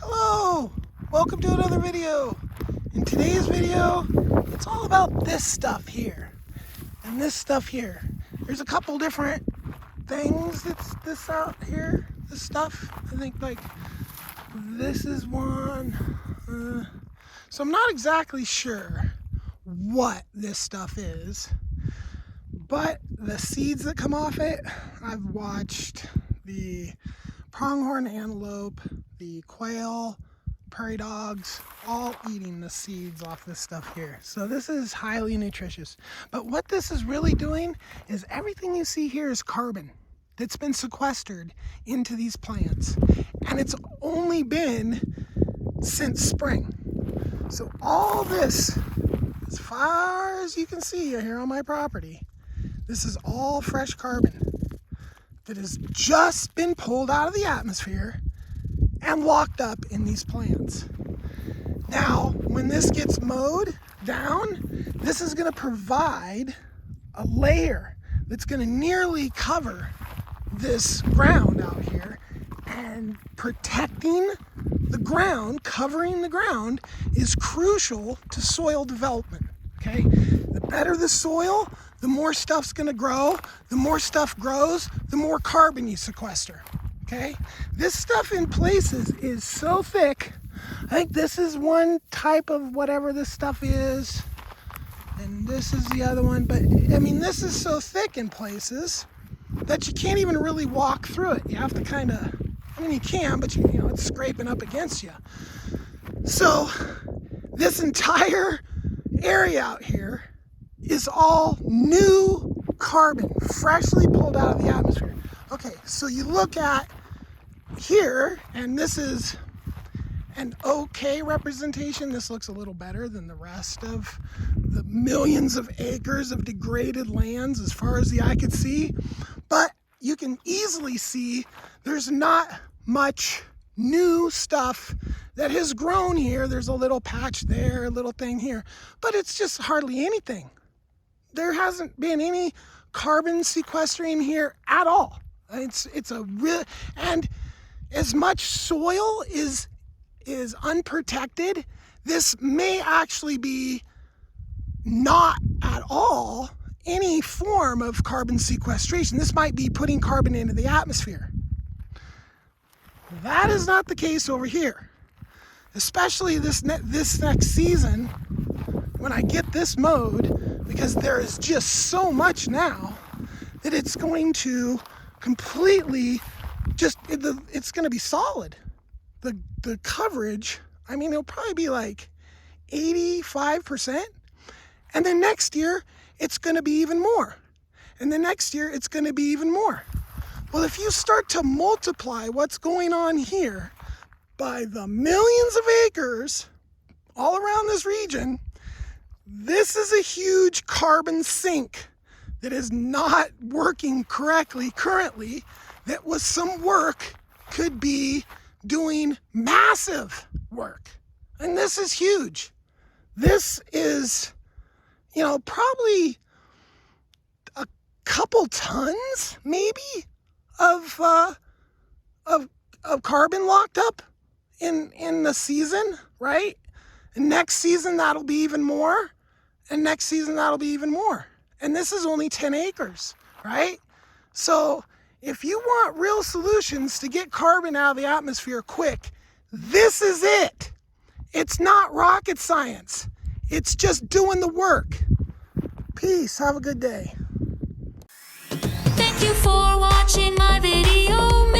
Hello! Welcome to another video. In today's video, it's all about this stuff here. And this stuff here. There's a couple different things that's this out here. This stuff. I think like this is one. So I'm not exactly sure what this stuff is. But the seeds that come off it, I've watched the pronghorn antelope, the quail, prairie dogs, all eating the seeds off this stuff here. So this is highly nutritious. But what this is really doing is everything you see here is carbon that's been sequestered into these plants. And it's only been since spring. So all this, as far as you can see here on my property, this is all fresh carbon that has just been pulled out of the atmosphere and locked up in these plants. Now, when this gets mowed down, this is going to provide a layer that's going to nearly cover this ground out here, and protecting the ground, covering the ground, is crucial to soil development. Okay? The better the soil, the more stuff's going to grow. The more stuff grows, the more carbon you sequester. Okay? This stuff in places is so thick. I think this is one type of whatever this stuff is. And this is the other one. But, I mean, this is so thick in places that you can't even really walk through it. You have to kind of, I mean, you can, but you know, it's scraping up against you. So, this entire area out here is all new carbon, freshly pulled out of the atmosphere. Okay, so you look at here, and this is an okay representation. This looks a little better than the rest of the millions of acres of degraded lands as far as the eye could see. But you can easily see there's not much new stuff that has grown here. There's a little patch there, a little thing here, but it's just hardly anything. There hasn't been any carbon sequestering here at all. It's a real, and as much soil is unprotected, this may actually be not at all any form of carbon sequestration. This might be putting carbon into the atmosphere. That is not the case over here, especially this next season when I get this mowed, because there is just so much now that it's going to completely it's going to be solid. The coverage, I mean, it'll probably be like 85%. And then next year, it's going to be even more. And then next year, it's going to be even more. Well, if you start to multiply what's going on here by the millions of acres all around this region, this is a huge carbon sink that is not working correctly currently, that with some work could be doing massive work. And this is huge. This is, you know, probably a couple tons maybe of carbon locked up in the season, right? And next season that'll be even more, and next season that'll be even more. And this is only 10 acres, right? So if you want real solutions to get carbon out of the atmosphere quick, this is it. It's not rocket science. It's just doing the work. Peace. Have a good day. Thank you for watching my video.